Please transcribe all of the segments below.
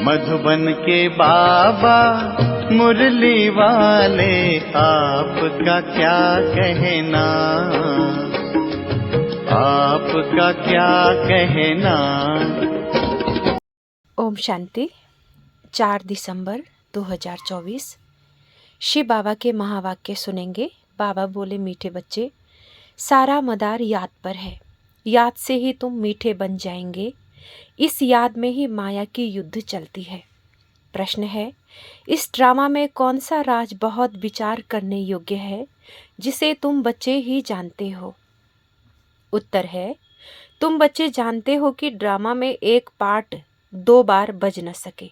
मधुबन के बाबा मुरली वाले, आपका क्या कहना, आपका क्या कहना। ओम शांति। 4 दिसंबर 2024 शिव बाबा के महावाक्य सुनेंगे। बाबा बोले, मीठे बच्चे, सारा मदार याद पर है। याद से ही तुम मीठे बन जाएंगे। इस याद में ही माया की युद्ध चलती है। प्रश्न है, इस ड्रामा में कौन सा राज बहुत विचार करने योग्य है, जिसे तुम बच्चे ही जानते हो? उत्तर है, तुम बच्चे जानते हो कि ड्रामा में एक पार्ट 2 बार बज न सके।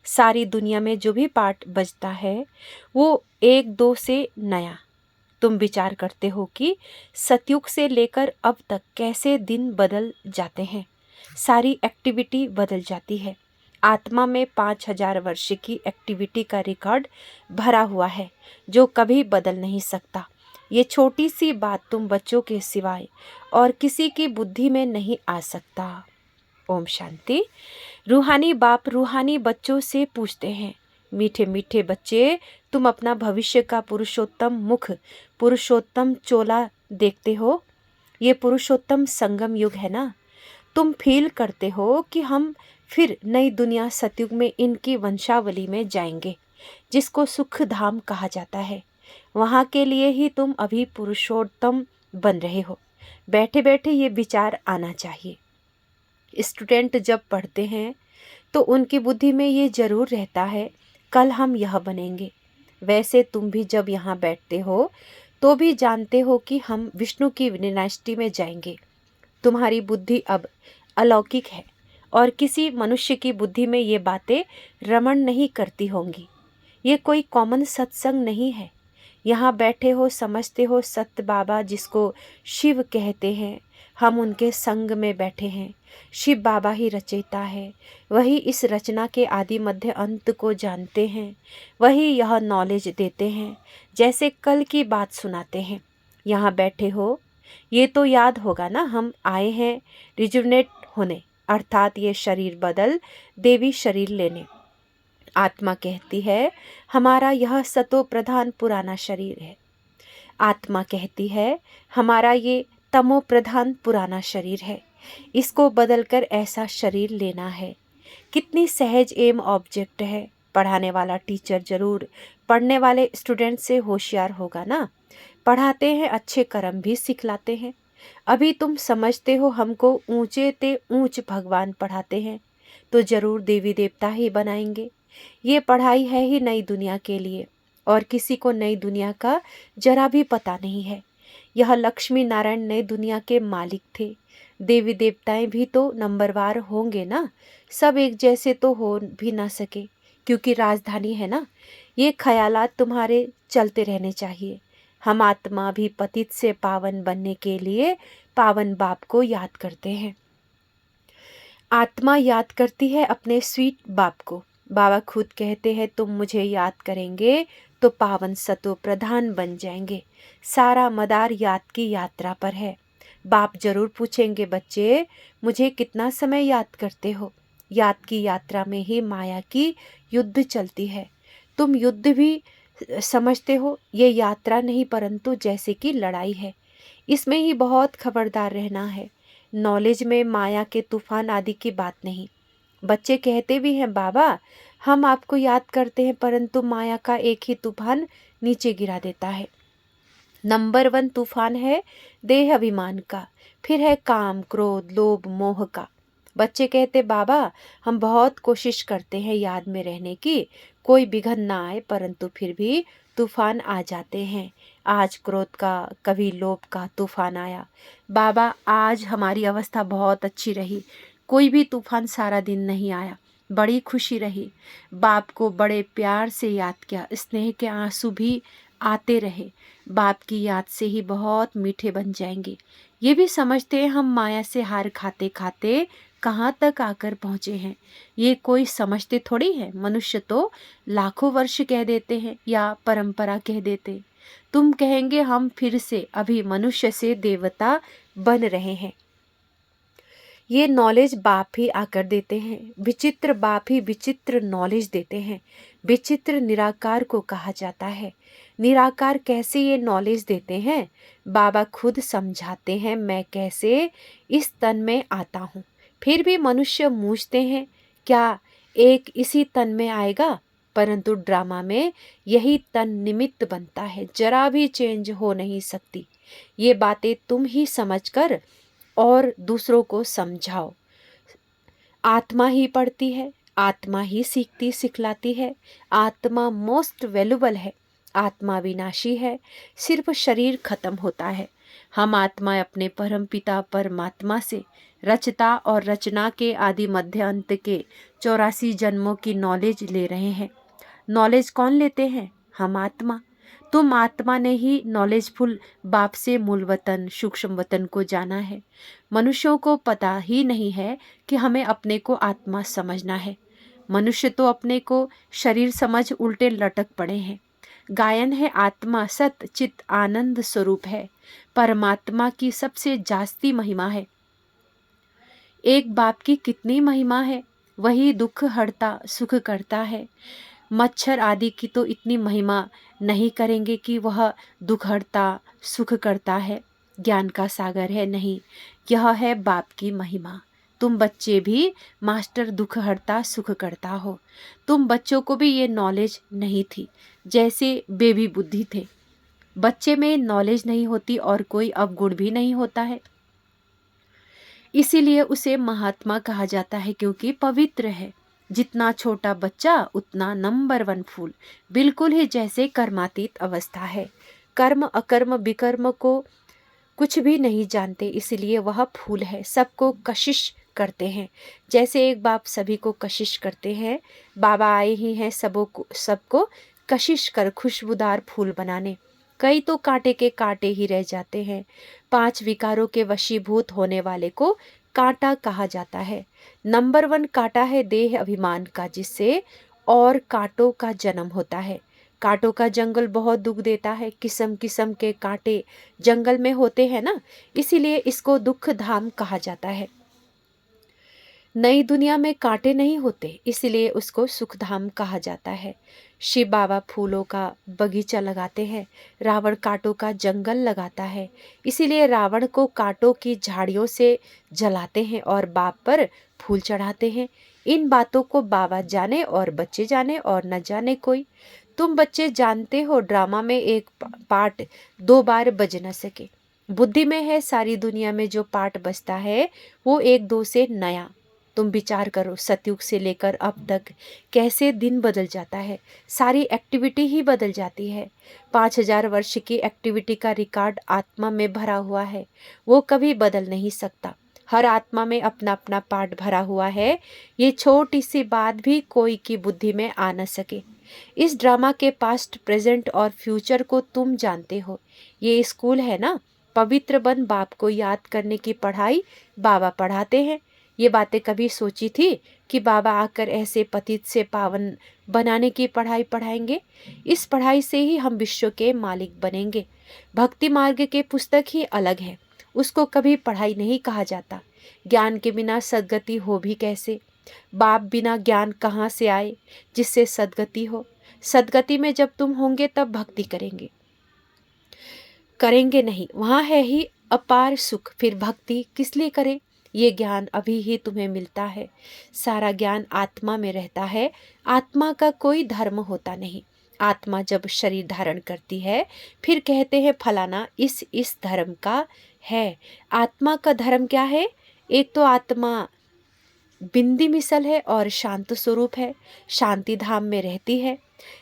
सारी दुनिया में जो भी पार्ट बजता है वो 1-2 से नया। तुम विचार करते हो कि सतयुग से लेकर अब तक कैसे दिन बदल जाते हैं, सारी एक्टिविटी बदल जाती है। आत्मा में 5000 वर्ष की एक्टिविटी का रिकॉर्ड भरा हुआ है जो कभी बदल नहीं सकता। ये छोटी सी बात तुम बच्चों के सिवाय और किसी की बुद्धि में नहीं आ सकता। ओम शांति। रूहानी बाप रूहानी बच्चों से पूछते हैं, मीठे मीठे बच्चे, तुम अपना भविष्य का पुरुषोत्तम मुख, पुरुषोत्तम चोला देखते हो? ये पुरुषोत्तम संगम युग है ना? तुम फील करते हो कि हम फिर नई दुनिया सतयुग में इनकी वंशावली में जाएंगे, जिसको सुख धाम कहा जाता है। वहाँ के लिए ही तुम अभी पुरुषोत्तम बन रहे हो। बैठे बैठे ये विचार आना चाहिए। स्टूडेंट जब पढ़ते हैं तो उनकी बुद्धि में ये जरूर रहता है, कल हम यह बनेंगे। वैसे तुम भी जब यहाँ बैठते हो तो भी जानते हो कि हम विष्णु की डिनास्टी में जाएंगे। तुम्हारी बुद्धि अब अलौकिक है और किसी मनुष्य की बुद्धि में ये बातें रमण नहीं करती होंगी। ये कोई कॉमन सत्संग नहीं है। यहाँ बैठे हो, समझते हो सत्य बाबा जिसको शिव कहते हैं, हम उनके संग में बैठे हैं। शिव बाबा ही रचयिता है, वही इस रचना के आदि मध्य अंत को जानते हैं, वही यह नॉलेज देते हैं, जैसे कल की बात सुनाते हैं। यहाँ बैठे हो, ये तो याद होगा ना, हम आए हैं रिजुवनेट होने, अर्थात ये शरीर बदल देवी शरीर लेने। आत्मा कहती है हमारा यह सतो प्रधान पुराना शरीर है। आत्मा कहती है हमारा ये तमो प्रधान पुराना शरीर है, इसको बदलकर ऐसा शरीर लेना है। कितनी सहज एम ऑब्जेक्ट है। पढ़ाने वाला टीचर जरूर पढ़ने वाले स्टूडेंट से होशियार होगा ना। पढ़ाते हैं, अच्छे कर्म भी सिखलाते हैं। अभी तुम समझते हो हमको ऊंचे ते ऊंच भगवान पढ़ाते हैं, तो जरूर देवी देवता ही बनाएंगे। ये पढ़ाई है ही नई दुनिया के लिए, और किसी को नई दुनिया का जरा भी पता नहीं है। यह लक्ष्मी नारायण नई दुनिया के मालिक थे। देवी देवताएं भी तो नंबरवार होंगे ना, सब एक जैसे तो हो भी ना सके, क्योंकि राजधानी है ना। ये ख्यालात तुम्हारे चलते रहने चाहिए। हम आत्मा भी पतित से पावन बनने के लिए पावन बाप को याद करते हैं। आत्मा याद करती है अपने स्वीट बाप को। बाबा खुद कहते हैं, तुम मुझे याद करेंगे तो पावन सतो प्रधान बन जाएंगे। सारा मदार याद की यात्रा पर है। बाप जरूर पूछेंगे, बच्चे मुझे कितना समय याद करते हो? याद की यात्रा में ही माया की युद्ध चलती है। तुम युद्ध भी समझते हो, ये यात्रा नहीं परंतु जैसे कि लड़ाई है। इसमें ही बहुत खबरदार रहना है। नॉलेज में माया के तूफान आदि की बात नहीं। बच्चे कहते भी हैं, बाबा हम आपको याद करते हैं, परंतु माया का एक ही तूफान नीचे गिरा देता है। नंबर 1 तूफान है देह अभिमान का, फिर है काम क्रोध लोभ मोह का। बच्चे कहते, बाबा हम बहुत कोशिश करते हैं याद में रहने की, कोई बिघन ना आए, परंतु फिर भी तूफान आ जाते हैं। आज क्रोध का, कभी लोभ का तूफान आया। बाबा आज हमारी अवस्था बहुत अच्छी रही, कोई भी तूफान सारा दिन नहीं आया, बड़ी खुशी रही। बाप को बड़े प्यार से याद किया, स्नेह के आंसू भी आते रहे। बाप की याद से ही बहुत मीठे बन जाएंगे। ये भी समझते हैं हम माया से हार खाते खाते कहाँ तक आकर पहुँचे हैं। ये कोई समझते थोड़ी है। मनुष्य तो लाखों वर्ष कह देते हैं या परंपरा कह देते। तुम कहेंगे हम फिर से अभी मनुष्य से देवता बन रहे हैं। ये नॉलेज बाप ही आकर देते हैं। विचित्र बाप ही विचित्र नॉलेज देते हैं। विचित्र निराकार को कहा जाता है। निराकार कैसे ये नॉलेज देते हैं? बाबा खुद समझाते हैं, मैं कैसे इस तन में आता हूँ। फिर भी मनुष्य मूझते हैं, क्या एक इसी तन में आएगा? परंतु ड्रामा में यही तन निमित्त बनता है, जरा भी चेंज हो नहीं सकती। ये बातें तुम ही समझकर और दूसरों को समझाओ। आत्मा ही पढ़ती है, आत्मा ही सीखती सिखलाती है। आत्मा मोस्ट वैल्यूबल है। आत्मा विनाशी है, सिर्फ शरीर खत्म होता है। हम आत्मा अपने परम पिता परमात्मा से रचता और रचना के आदि मध्य अंत के 84 जन्मों की नॉलेज ले रहे हैं। नॉलेज कौन लेते हैं? हम आत्मा। तुम आत्मा ने ही नॉलेजफुल बाप से मूल वतन सूक्ष्म वतन को जाना है। मनुष्यों को पता ही नहीं है कि हमें अपने को आत्मा समझना है। मनुष्य तो अपने को शरीर समझ उल्टे लटक पड़े हैं। गायन है आत्मा सत चित आनंद स्वरूप है। परमात्मा की सबसे जास्ती महिमा है। एक बाप की कितनी महिमा है, वही दुख हरता सुख करता है। मच्छर आदि की तो इतनी महिमा नहीं करेंगे कि वह दुख हरता सुख करता है, ज्ञान का सागर है। नहीं, यह है बाप की महिमा। तुम बच्चे भी मास्टर दुख हरता सुख करता हो। तुम बच्चों को भी ये नॉलेज नहीं थी, जैसे बेबी बुद्धि थे। बच्चे में नॉलेज नहीं होती और कोई अवगुण भी नहीं होता है, इसीलिए उसे महात्मा कहा जाता है, क्योंकि पवित्र है। जितना छोटा बच्चा उतना नंबर 1 फूल, बिल्कुल ही जैसे कर्मातीत अवस्था है। कर्म अकर्म विकर्म को कुछ भी नहीं जानते, इसलिए वह फूल है। सबको कशिश करते हैं, जैसे एक बाप सभी को कशिश करते हैं। बाबा आए ही हैं सबको कशिश कर खुशबूदार फूल बनाने। कई तो कांटे के कांटे ही रह जाते हैं। 5 विकारों के वशीभूत होने वाले को कांटा कहा जाता है। नंबर 1 कांटा है देह अभिमान का, जिससे और कांटों का जन्म होता है। कांटों का जंगल बहुत दुख देता है। किस्म किस्म के कांटे जंगल में होते हैं ना, इसीलिए इसको दुख धाम कहा जाता है। नई दुनिया में कांटे नहीं होते, इसलिए उसको सुखधाम कहा जाता है। शिव बाबा फूलों का बगीचा लगाते हैं, रावण कांटों का जंगल लगाता है, इसीलिए रावण को कांटों की झाड़ियों से जलाते हैं और बाप पर फूल चढ़ाते हैं। इन बातों को बाबा जाने और बच्चे जाने और न जाने कोई। तुम बच्चे जानते हो, ड्रामा में एक पार्ट 2 बार बज न सके। बुद्धि में है सारी दुनिया में जो पार्ट बजता है वो 1-2 से नया। तुम विचार करो, सतयुग से लेकर अब तक कैसे दिन बदल जाता है, सारी एक्टिविटी ही बदल जाती है। 5000 वर्ष की एक्टिविटी का रिकॉर्ड आत्मा में भरा हुआ है, वो कभी बदल नहीं सकता। हर आत्मा में अपना अपना पार्ट भरा हुआ है। ये छोटी सी बात भी कोई की बुद्धि में आ न सके। इस ड्रामा के पास्ट प्रेजेंट और फ्यूचर को तुम जानते हो। ये स्कूल है ना, पवित्र बन बाप को याद करने की पढ़ाई बाबा पढ़ाते हैं। ये बातें कभी सोची थी कि बाबा आकर ऐसे पतित से पावन बनाने की पढ़ाई पढ़ाएंगे? इस पढ़ाई से ही हम विश्व के मालिक बनेंगे। भक्ति मार्ग के पुस्तक ही अलग है, उसको कभी पढ़ाई नहीं कहा जाता। ज्ञान के बिना सद्गति हो भी कैसे? बाप बिना ज्ञान कहाँ से आए जिससे सद्गति हो? सद्गति में जब तुम होंगे तब भक्ति करेंगे नहीं, वहाँ है ही अपार सुख, फिर भक्ति किस लिए करें? ये ज्ञान अभी ही तुम्हें मिलता है। सारा ज्ञान आत्मा में रहता है। आत्मा का कोई धर्म होता नहीं। आत्मा जब शरीर धारण करती है फिर कहते हैं फलाना इस धर्म का है। आत्मा का धर्म क्या है? एक तो आत्मा बिंदी मिसल है और शांत स्वरूप है, शांति धाम में रहती है।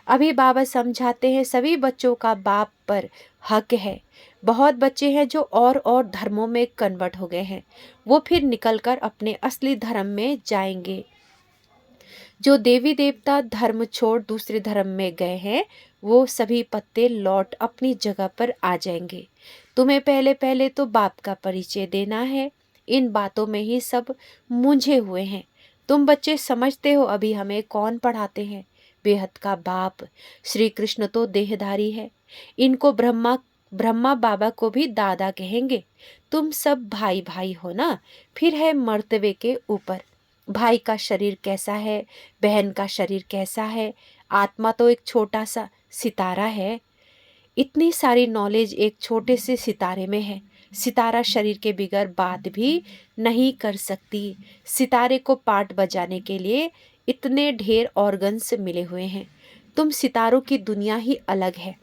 अभी बाबा समझाते हैं सभी बच्चों का बाप पर हक है। बहुत बच्चे हैं जो और धर्मों में कन्वर्ट हो गए हैं, वो फिर निकलकर अपने असली धर्म में जाएंगे। जो देवी देवता धर्म छोड़ दूसरे धर्म में गए हैं वो सभी पत्ते लौट अपनी जगह पर आ जाएंगे। तुम्हें पहले पहले तो बाप का परिचय देना है। इन बातों में ही सब मुंझे हुए हैं। तुम बच्चे समझते हो अभी हमें कौन पढ़ाते हैं? बेहद का बाप श्री कृष्ण तो देहधारी है। इनको ब्रह्मा बाबा को भी दादा कहेंगे। तुम सब भाई भाई हो ना। फिर है मर्तबे के ऊपर, भाई का शरीर कैसा है, बहन का शरीर कैसा है। आत्मा तो एक छोटा सा सितारा है। इतनी सारी नॉलेज एक छोटे से सितारे में है। सितारा शरीर के बिगैर बात भी नहीं कर सकती। सितारे को पार्ट बजाने के लिए इतने ढेर ऑर्गन्स मिले हुए हैं। तुम सितारों की दुनिया ही अलग है।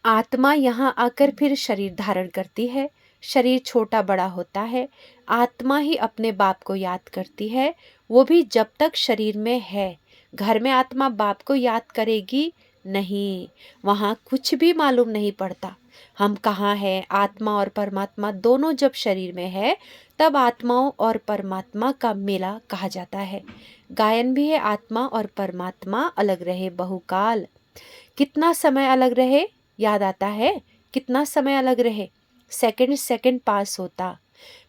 आत्मा यहाँ आकर फिर शरीर धारण करती है। शरीर छोटा बड़ा होता है। आत्मा ही अपने बाप को याद करती है, वो भी जब तक शरीर में है। घर में आत्मा बाप को याद करेगी नहीं, वहाँ कुछ भी मालूम नहीं पड़ता। हम कहाँ हैं? आत्मा और परमात्मा दोनों जब शरीर में है तब आत्माओं और परमात्मा का मेला कहा जाता है। गायन भी है, आत्मा और परमात्मा अलग रहे बहुकाल। कितना समय अलग रहे याद आता है? कितना समय अलग रहे? सेकंड सेकंड पास होता।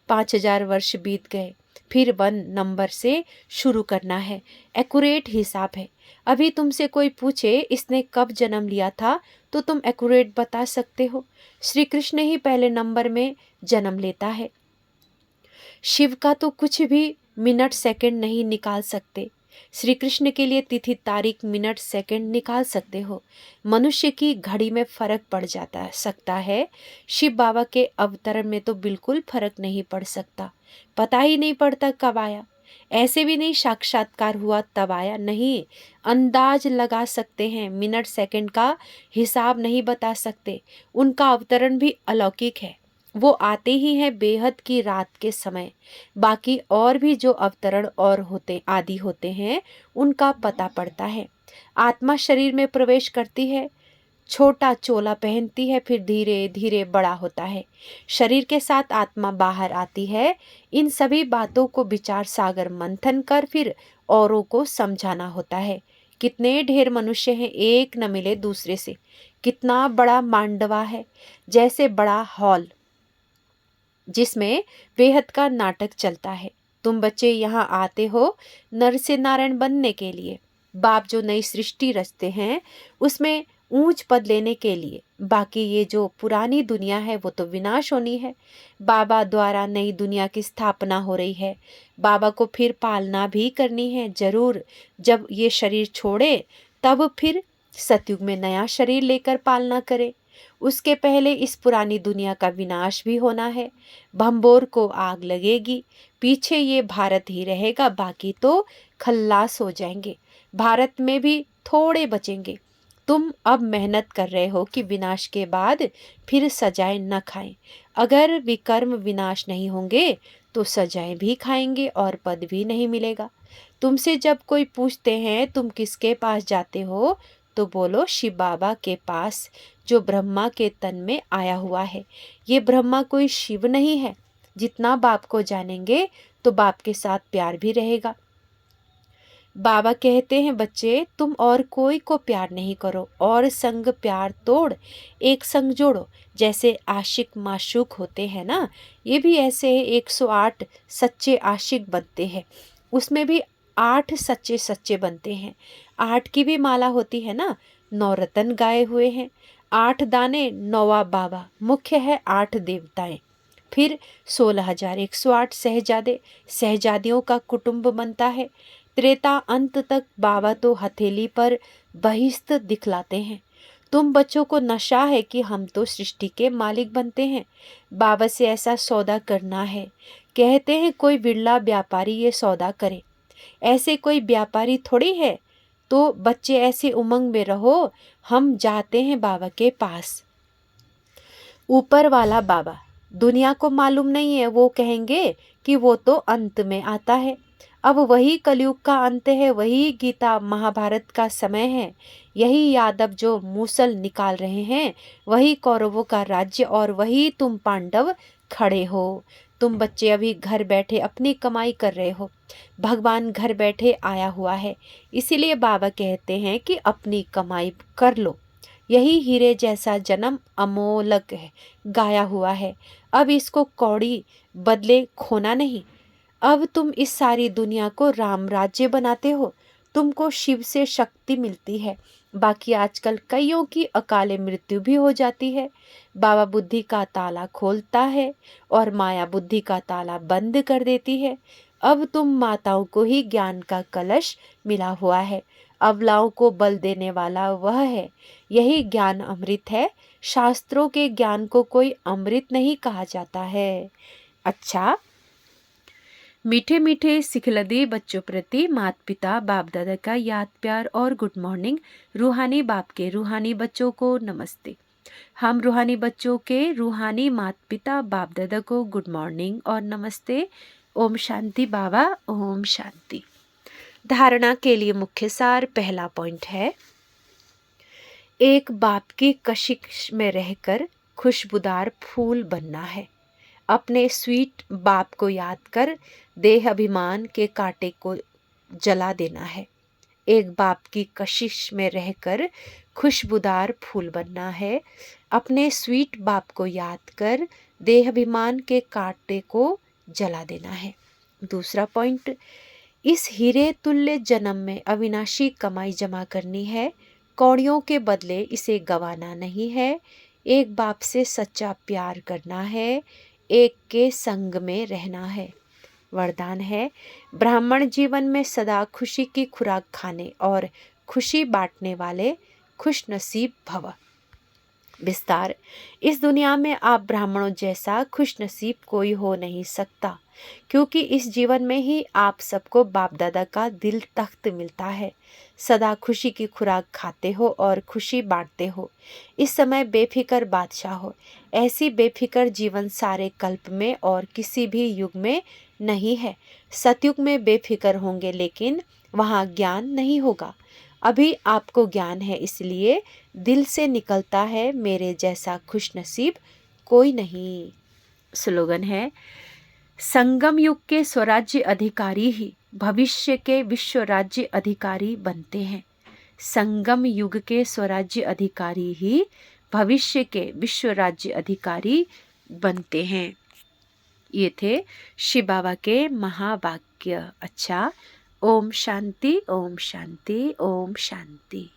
5000 वर्ष बीत गए। फिर 1 नंबर से शुरू करना है। एक्यूरेट हिसाब है। अभी तुमसे कोई पूछे इसने कब जन्म लिया था तो तुम एक्यूरेट बता सकते हो। श्री कृष्ण ही पहले नंबर में जन्म लेता है। शिव का तो कुछ भी मिनट सेकंड नहीं निकाल सकते। श्री कृष्ण के लिए तिथि तारीख मिनट सेकंड निकाल सकते हो। मनुष्य की घड़ी में फर्क पड़ जाता सकता है। शिव बाबा के अवतरण में तो बिल्कुल फर्क नहीं पड़ सकता। पता ही नहीं पड़ता कब आया। ऐसे भी नहीं साक्षात्कार हुआ तब आया, नहीं। अंदाज लगा सकते हैं, मिनट सेकंड का हिसाब नहीं बता सकते। उनका अवतरण भी अलौकिक है। वो आते ही हैं बेहद की रात के समय। बाकी और भी जो अवतरण और होते आदि होते हैं उनका पता पड़ता है। आत्मा शरीर में प्रवेश करती है, छोटा चोला पहनती है, फिर धीरे धीरे बड़ा होता है। शरीर के साथ आत्मा बाहर आती है। इन सभी बातों को विचार सागर मंथन कर फिर औरों को समझाना होता है। कितने ढेर मनुष्य हैं, एक न मिले दूसरे से। कितना बड़ा मांडवा है, जैसे बड़ा हॉल जिसमें बेहद का नाटक चलता है। तुम बच्चे यहाँ आते हो नर से नारायण बनने के लिए। बाप जो नई सृष्टि रचते हैं उसमें ऊंच पद लेने के लिए। बाकी ये जो पुरानी दुनिया है वो तो विनाश होनी है। बाबा द्वारा नई दुनिया की स्थापना हो रही है। बाबा को फिर पालना भी करनी है जरूर। जब ये शरीर छोड़े तब फिर सतयुग में नया शरीर लेकर पालना करे। उसके पहले इस पुरानी दुनिया का विनाश भी होना है। भंबोर को आग लगेगी। पीछे ये भारत ही रहेगा, बाकी तो खल्लास हो जाएंगे। भारत में भी थोड़े बचेंगे। तुम अब मेहनत कर रहे हो कि विनाश के बाद फिर सजाएं न खाएं। अगर विकर्म विनाश नहीं होंगे तो सजाएं भी खाएंगे और पद भी नहीं मिलेगा। तुमसे जब कोई पूछते हैं तुम किसके पास जाते हो तो बोलो शिव बाबा के पास, जो ब्रह्मा के तन में आया हुआ है। ये ब्रह्मा कोई शिव नहीं है। जितना बाप को जानेंगे तो बाप के साथ प्यार भी रहेगा। बाबा कहते हैं बच्चे तुम और कोई को प्यार नहीं करो, और संग प्यार तोड़ एक संग जोड़ो। जैसे आशिक माशूक होते हैं ना, ये भी ऐसे 108 सच्चे आशिक बनते हैं। उसमें भी 8 सच्चे सच्चे बनते हैं। 8 की भी माला होती है ना। 9 रतन गाए हुए हैं, 8 दाने, 9वां बाबा, मुख्य है 8 देवताएं। फिर 16,108 शहजादे, शहजादियों का कुटुंब बनता है। त्रेता अंत तक बाबा तो हथेली पर बहिस्त दिखलाते हैं। तुम बच्चों को नशा है कि हम तो सृष्टि के मालिक बनते हैं। बाबा से ऐसा सौदा करना है। कहते हैं कोई बिरला व्यापारी ये सौदा करे। ऐसे कोई व्यापारी थोड़ी है। तो बच्चे ऐसे उमंग में रहो, हम जाते हैं बाबा के पास। ऊपर वाला बाबा, दुनिया को मालूम नहीं है, वो कहेंगे कि वो तो अंत में आता है। अब वही कलयुग का अंत है, वही गीता महाभारत का समय है। यही यादव जो मूसल निकाल रहे हैं, वही कौरवों का राज्य, और वही तुम पांडव खड़े हो। तुम बच्चे अभी घर बैठे अपनी कमाई कर रहे हो। भगवान घर बैठे आया हुआ है, इसीलिए बाबा कहते हैं कि अपनी कमाई कर लो। यही हीरे जैसा जन्म अमोलक है, गाया हुआ है। अब इसको कौड़ी बदले खोना नहीं। अब तुम इस सारी दुनिया को राम राज्य बनाते हो। तुमको शिव से शक्ति मिलती है। बाकी आजकल कईयों की अकाले मृत्यु भी हो जाती है। बाबा बुद्धि का ताला खोलता है और माया बुद्धि का ताला बंद कर देती है। अब तुम माताओं को ही ज्ञान का कलश मिला हुआ है। अबलाओं को बल देने वाला वह है। यही ज्ञान अमृत है। शास्त्रों के ज्ञान को कोई अमृत नहीं कहा जाता है। अच्छा, मीठे मीठे सिखलदी बच्चों प्रति माता पिता बाप दादा का याद प्यार और गुड मॉर्निंग। रूहानी बाप के रूहानी बच्चों को नमस्ते। हम रूहानी बच्चों के रूहानी माता पिता बाप दादा को गुड मॉर्निंग और नमस्ते। ओम शांति बाबा, ओम शांति। धारणा के लिए मुख्य सार। पहला पॉइंट है, एक बाप की कशिश में रहकर खुशबूदार फूल बनना है। अपने स्वीट बाप को याद कर देह अभिमान के कांटे को जला देना है। एक बाप की कशिश में रहकर खुशबूदार फूल बनना है। अपने स्वीट बाप को याद कर देह अभिमान के कांटे को जला देना है। दूसरा पॉइंट, इस हीरे तुल्य जन्म में अविनाशी कमाई जमा करनी है। कौड़ियों के बदले इसे गंवाना नहीं है। एक बाप से सच्चा प्यार करना है। एक के संग में रहना है। वरदान है, ब्राह्मण जीवन में सदा खुशी की खुराक खाने और खुशी बांटने वाले खुश नसीब भव। विस्तार, इस दुनिया में आप ब्राह्मणों जैसा खुश नसीब कोई हो नहीं सकता, क्योंकि इस जीवन में ही आप सबको बाप दादा का दिल तख्त मिलता है। सदा खुशी की खुराक खाते हो और खुशी बांटते हो। इस समय बेफिक्र बादशाह हो। ऐसी बेफिक्र जीवन सारे कल्प में और किसी भी युग में नहीं है। सतयुग में बेफिक्र होंगे, लेकिन वहाँ ज्ञान नहीं होगा। अभी आपको ज्ञान है, इसलिए दिल से निकलता है, मेरे जैसा खुशनसीब कोई नहीं। स्लोगन है, संगम युग के स्वराज्य अधिकारी ही भविष्य के विश्व राज्य अधिकारी बनते हैं। संगम युग के स्वराज्य अधिकारी ही भविष्य के विश्व राज्य अधिकारी बनते हैं। ये थे शिव बाबा के महावाक्य। अच्छा, ओम शांति, ओम शांति, ओम शांति।